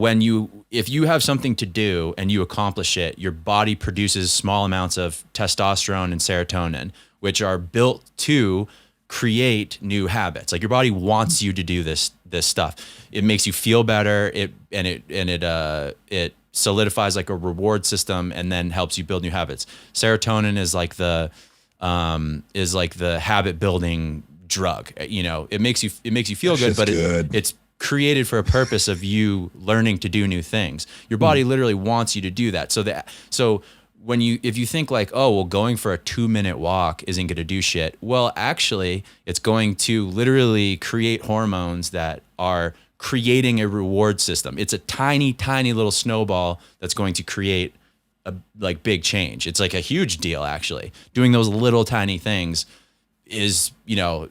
if you have something to do and you accomplish it, your body produces small amounts of testosterone and serotonin, which are built to create new habits. Like your body wants you to do this stuff. It makes you feel better. It solidifies like a reward system and then helps you build new habits. Serotonin is like the is like the habit building drug. You know, it makes you feel good, but it's created for a purpose of you learning to do new things. Your body literally wants you to do that. So if you think like, oh, well, going for a 2-minute walk isn't going to do shit. Well, actually, it's going to literally create hormones that are creating a reward system. It's a tiny, tiny little snowball that's going to create a like big change. It's like a huge deal, actually. Doing those little tiny things is, you know,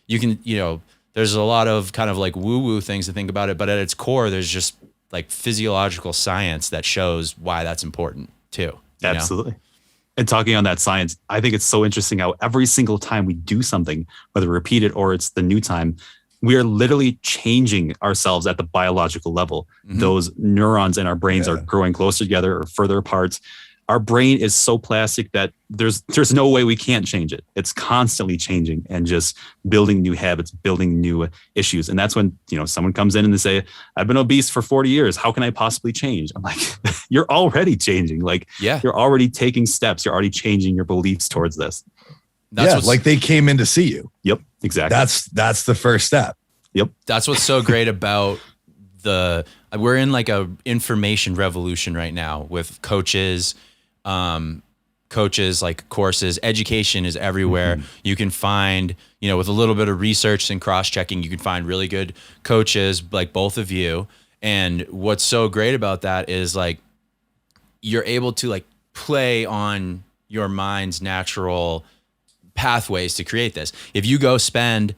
you can, you know, there's a lot of kind of like woo-woo things to think about it, but at its core, there's just like physiological science that shows why that's important too. Absolutely. Know? And talking on that science, I think it's so interesting how every single time we do something, whether repeat it or it's the new time, we are literally changing ourselves at the biological level. Those neurons in our brains are growing closer together or further apart. Our brain is so plastic that there's no way we can't change it. It's constantly changing and just building new habits, building new issues. And that's when, you know, someone comes in and they say, I've been obese for 40 years. How can I possibly change? I'm like, you're already changing. Like, you're already taking steps. You're already changing your beliefs towards this. Like they came in to see you. Yep, exactly. That's the first step. Yep. That's what's so great about we're in like a information revolution right now with coaches, like courses. Education is everywhere. You can find, you know, with a little bit of research and cross-checking, you can find really good coaches like both of you. And what's so great about that is like, you're able to like play on your mind's natural pathways to create this. If you go spend,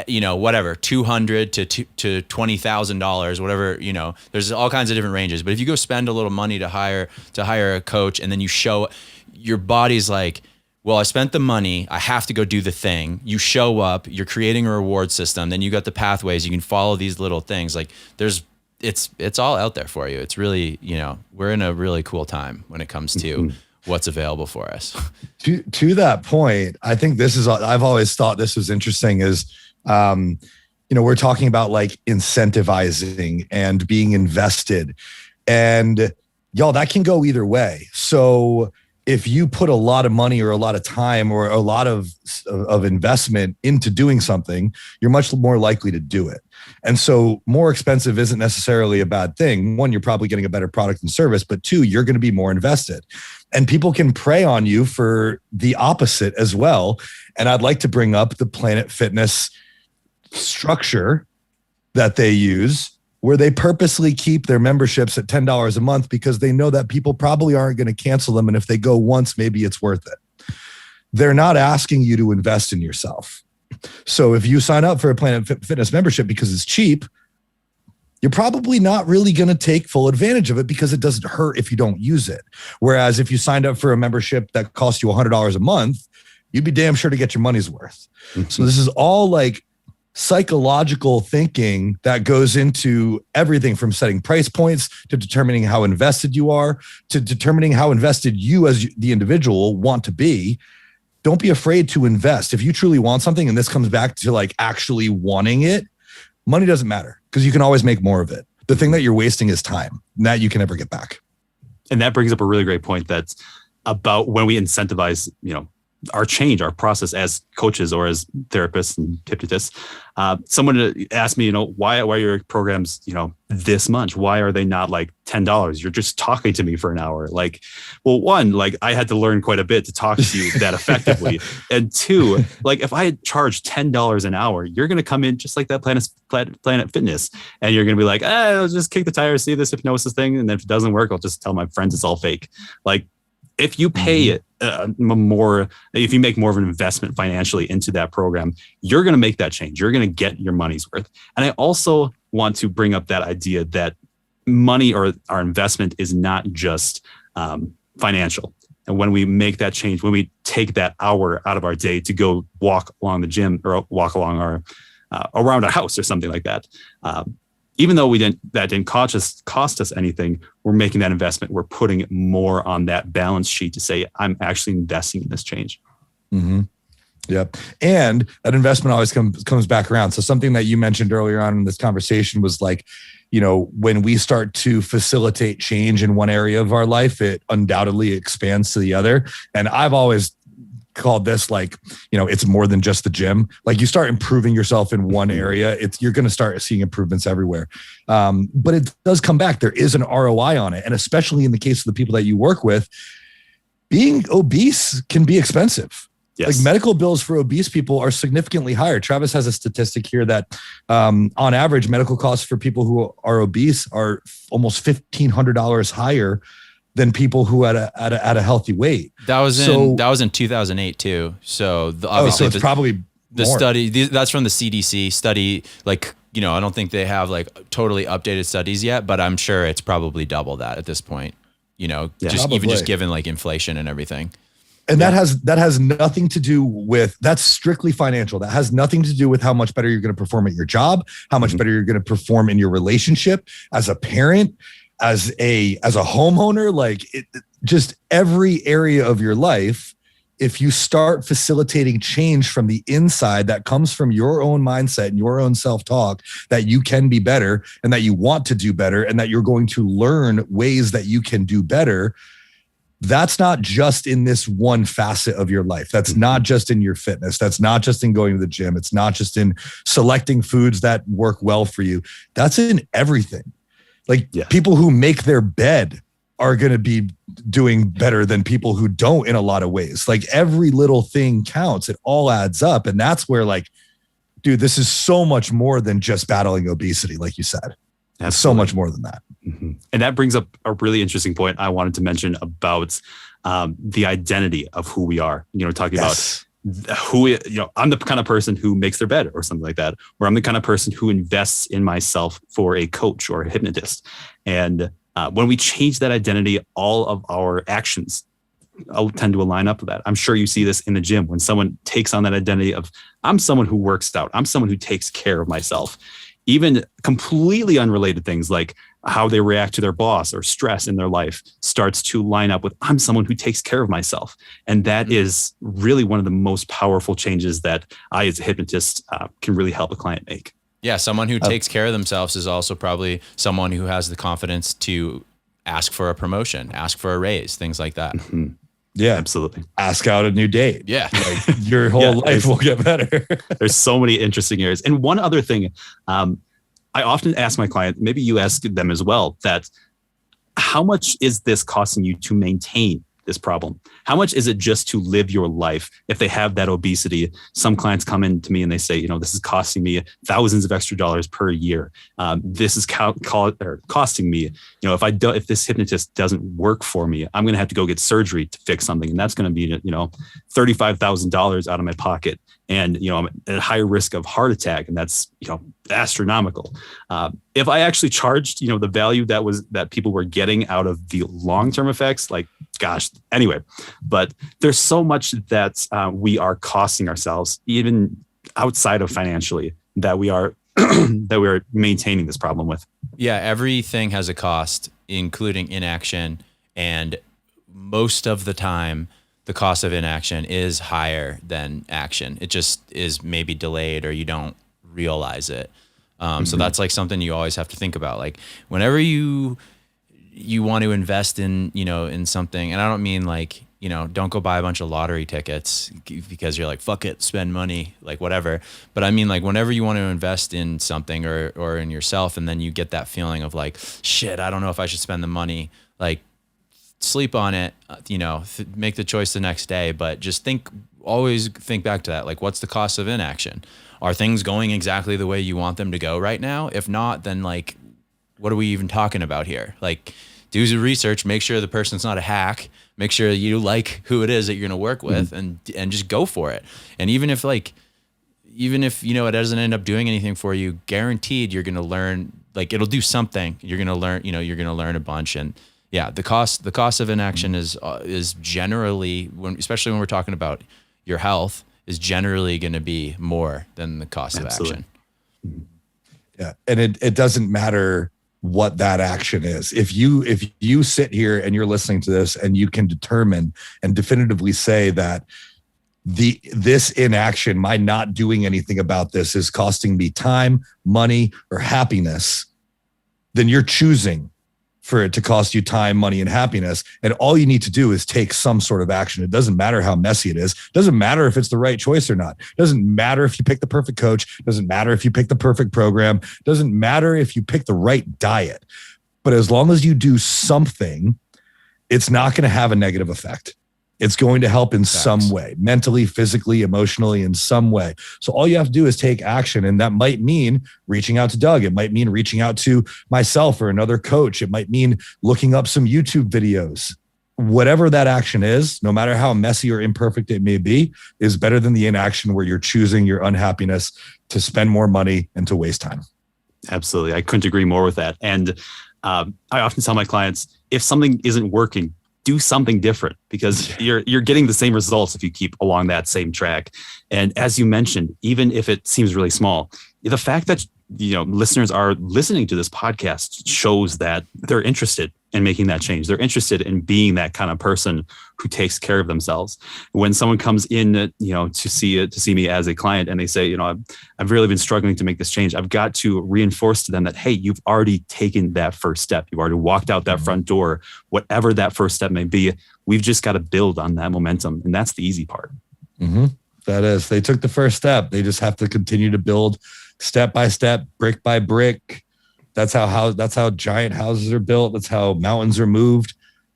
you know, whatever, $200 to $20,000, whatever, you know, there's all kinds of different ranges. But if you go spend a little money to hire a coach, and then you show, your body's like, well, I spent the money, I have to go do the thing. You show up, you're creating a reward system. Then you got the pathways, you can follow these little things. Like it's all out there for you. It's really, you know, we're in a really cool time when it comes to what's available for us. To that point, I think I've always thought this was interesting is, you know, we're talking about like incentivizing and being invested, and y'all, that can go either way. So if you put a lot of money or a lot of time or a lot of investment into doing something, you're much more likely to do it. And so more expensive isn't necessarily a bad thing. One, you're probably getting a better product and service, but two, you're going to be more invested. And people can prey on you for the opposite as well. And I'd like to bring up the Planet Fitness structure that they use, where they purposely keep their memberships at $10 a month because they know that people probably aren't going to cancel them. And if they go once, maybe it's worth it. They're not asking you to invest in yourself. So if you sign up for a Planet Fitness membership because it's cheap, you're probably not really going to take full advantage of it because it doesn't hurt if you don't use it. Whereas if you signed up for a membership that costs you $100 a month, you'd be damn sure to get your money's worth. So this is all like psychological thinking that goes into everything from setting price points to determining how invested you are, to determining how invested you as the individual want to be. Don't be afraid to invest. If you truly want something, and this comes back to like actually wanting it, money doesn't matter because you can always make more of it. The thing that you're wasting is time that you can never get back. And that brings up a really great point that's about when we incentivize, you know, our change, our process as coaches or as therapists and hypnotists. Someone asked me, you know, why are your programs, you know, this much? Why are they not like $10? You're just talking to me for an hour. Like, well, one, like I had to learn quite a bit to talk to you that effectively. And two, like if I had charged $10 an hour, you're going to come in just like that Planet Fitness. And you're going to be like, I'll just kick the tires, see this hypnosis thing. And then if it doesn't work, I'll just tell my friends it's all fake. Like if you pay it, if you make more of an investment financially into that program, you're going to make that change. You're going to get your money's worth. And I also want to bring up that idea that money or our investment is not just financial. And when we make that change, when we take that hour out of our day to go walk along the gym or walk along our around our house or something like that, even though that didn't cost us anything, we're making that investment. We're putting more on that balance sheet to say, I'm actually investing in this change. Mm-hmm. Yep. And that investment always comes back around. So something that you mentioned earlier on in this conversation was like, when we start to facilitate change in one area of our life, it undoubtedly expands to the other. And I've always called this it's more than just the gym. Like, you start improving yourself in one area, you're going to start seeing improvements everywhere. But it does come back. There is an ROI on it. And especially in the case of the people that you work with, being obese can be expensive. Yes. Like, medical bills for obese people are significantly higher. Travis has a statistic here that on average, medical costs for people who are obese are almost $1,500 higher than people who at a healthy weight. That was in 2008 too. So obviously it's probably the more. Study that's from the CDC study. Like, I don't think they have like totally updated studies yet, but I'm sure it's probably double that at this point. Just given like inflation and everything. And that has nothing to do with, that's strictly financial. That has nothing to do with how much better you're going to perform at your job, how much better you're going to perform in your relationship, as a parent, as a homeowner, just every area of your life. If you start facilitating change from the inside, that comes from your own mindset and your own self-talk, that you can be better and that you want to do better and that you're going to learn ways that you can do better. That's not just in this one facet of your life. That's not just in your fitness. That's not just in going to the gym. It's not just in selecting foods that work well for you. That's in everything. People who make their bed are going to be doing better than people who don't in a lot of ways. Like, every little thing counts. It all adds up. And that's where, dude, this is so much more than just battling obesity. Like you said, it's so much more than that. Mm-hmm. And that brings up a really interesting point I wanted to mention about the identity of who we are, talking about who, I'm the kind of person who makes their bed or something like that, or I'm the kind of person who invests in myself for a coach or a hypnotist. And when we change that identity, all of our actions tend to align up with that. I'm sure you see this in the gym when someone takes on that identity of, I'm someone who works out, I'm someone who takes care of myself. Even completely unrelated things like how they react to their boss or stress in their life starts to line up with, I'm someone who takes care of myself. And that is really one of the most powerful changes that I, as a hypnotist, can really help a client make. Yeah, someone who takes care of themselves is also probably someone who has the confidence to ask for a promotion, ask for a raise, things like that. Mm-hmm. Yeah, absolutely. Ask out a new date. Yeah. Your whole life will get better. There's so many interesting areas. And one other thing, I often ask my client, maybe you ask them as well, that how much is this costing you to maintain this problem? How much is it just to live your life? If they have that obesity, some clients come in to me and they say, this is costing me thousands of extra dollars per year. This is costing me, if this hypnotist doesn't work for me, I'm going to have to go get surgery to fix something. And that's going to be, $35,000 out of my pocket. And, I'm at higher risk of heart attack. And that's, astronomical. If I actually charged, the value that people were getting out of the long-term effects, anyway, but there's so much that we are costing ourselves, even outside of financially, that we are that we're maintaining this problem with. Yeah, everything has a cost, including inaction, and most of the time, the cost of inaction is higher than action. It just is maybe delayed, or you don't realize it. So that's something you always have to think about. Like, whenever you want to invest in, in something, and I don't mean don't go buy a bunch of lottery tickets because you're like, fuck it, spend money, whatever. But I mean, whenever you want to invest in something or in yourself, and then you get that feeling of shit, I don't know if I should spend the money, sleep on it, make the choice the next day, but just always think back to that. What's the cost of inaction? Are things going exactly the way you want them to go right now? If not, then what are we even talking about here? Do some research, make sure the person's not a hack, make sure you like who it is that you're going to work with, and just go for it. And even if it doesn't end up doing anything for you, guaranteed you're going to learn, it'll do something. You're going to learn, you're going to learn a bunch. And yeah, the cost of inaction is generally, especially when we're talking about your health, is generally going to be more than the cost of action. Yeah. And it doesn't matter what that action is. If you sit here and you're listening to this and you can determine and definitively say that this inaction, my not doing anything about this, is costing me time, money, or happiness, then you're choosing for it to cost you time, money, and happiness. And all you need to do is take some sort of action. It doesn't matter how messy it is. It doesn't matter if it's the right choice or not. It doesn't matter if you pick the perfect coach. It doesn't matter if you pick the perfect program. It doesn't matter if you pick the right diet. But as long as you do something, it's not going to have a negative effect. It's going to help in some way, mentally, physically, emotionally, in some way. So all you have to do is take action. And that might mean reaching out to Doug. It might mean reaching out to myself or another coach. It might mean looking up some YouTube videos. Whatever that action is, no matter how messy or imperfect it may be, is better than the inaction where you're choosing your unhappiness to spend more money and to waste time. Absolutely. I couldn't agree more with that. And I often tell my clients, if something isn't working, do something different, because you're getting the same results if you keep along that same track. And as you mentioned, even if it seems really small, the fact that listeners are listening to this podcast shows that they're interested in making that change. They're interested in being that kind of person who takes care of themselves. When someone comes in, to see me as a client, and they say, I've really been struggling to make this change, I've got to reinforce to them that, hey, you've already taken that first step. You've already walked out that front door, whatever that first step may be. We've just got to build on that momentum. And that's the easy part. Mm-hmm. That is, they took the first step. They just have to continue to build step by step, brick by brick. That's how giant houses are built. That's how mountains are moved.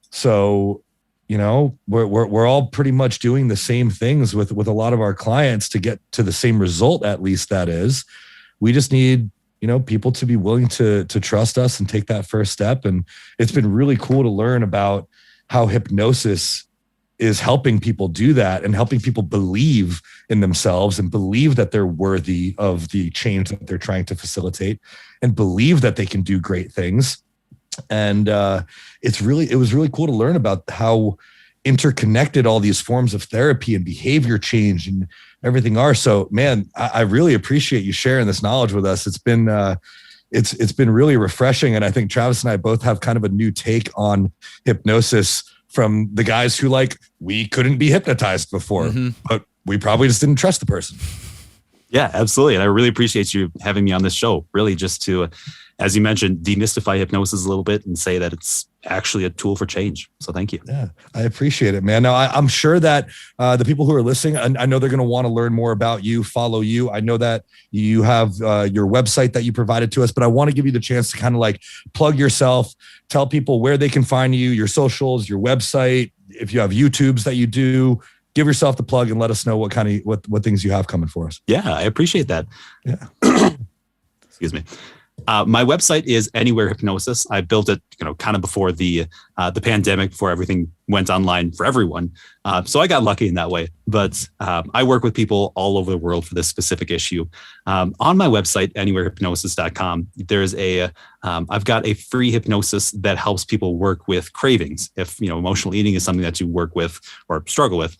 So, we're all pretty much doing the same things with a lot of our clients to get to the same result. At least that is, we just need, people to be willing to trust us and take that first step. And it's been really cool to learn about how hypnosis is helping people do that and helping people believe in themselves and believe that they're worthy of the change that they're trying to facilitate and believe that they can do great things. And it was really cool to learn about how interconnected all these forms of therapy and behavior change and everything are. So, man, I really appreciate you sharing this knowledge with us. It's been really refreshing. And I think Travis and I both have kind of a new take on hypnosis from the guys who we couldn't be hypnotized before, but we probably just didn't trust the person. Yeah, absolutely. And I really appreciate you having me on this show, really just to, as you mentioned, demystify hypnosis a little bit and say that it's actually a tool for change. So thank you. Yeah, I appreciate it, man. Now, I'm sure that the people who are listening, I know they're going to want to learn more about you, follow you. I know that you have your website that you provided to us, but I want to give you the chance to kind of plug yourself, tell people where they can find you, your socials, your website. If you have YouTubes that you do, give yourself the plug and let us know what things you have coming for us. Yeah, I appreciate that. Yeah. Excuse me. My website is Anywhere Hypnosis. I built it, kind of before the pandemic, before everything went online for everyone. So I got lucky in that way. But I work with people all over the world for this specific issue. On my website, anywherehypnosis.com, there's I've got a free hypnosis that helps people work with cravings. If emotional eating is something that you work with or struggle with,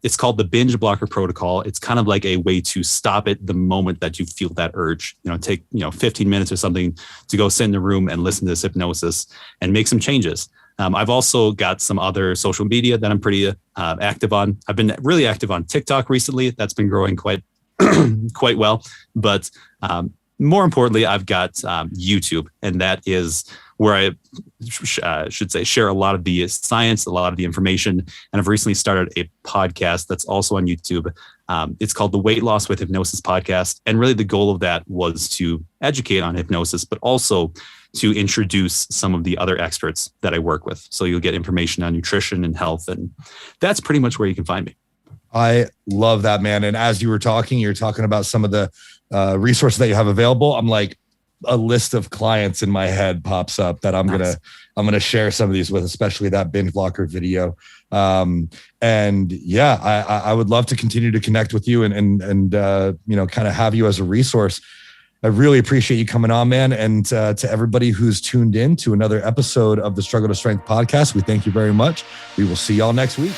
it's called the Binge Blocker Protocol. It's kind of like a way to stop it the moment that you feel that urge. Take 15 minutes or something to go sit in the room and listen to this hypnosis and make some changes. I've also got some other social media that I'm pretty active on. I've been really active on TikTok recently. That's been growing quite well. But more importantly, I've got YouTube, and that is where I should say share a lot of the science, a lot of the information. And I've recently started a podcast that's also on YouTube. It's called the Weight Loss with Hypnosis podcast. And really the goal of that was to educate on hypnosis, but also to introduce some of the other experts that I work with. So you'll get information on nutrition and health. And that's pretty much where you can find me. I love that, man. And as you're talking about some of the resources that you have available. I'm a list of clients in my head pops up that I'm gonna share some of these with, especially that binge blocker video. And yeah, I would love to continue to connect with you and kind of have you as a resource. I really appreciate you coming on, man. And to everybody who's tuned in to another episode of the Struggle to Strength podcast, we thank you very much. We will see y'all next week.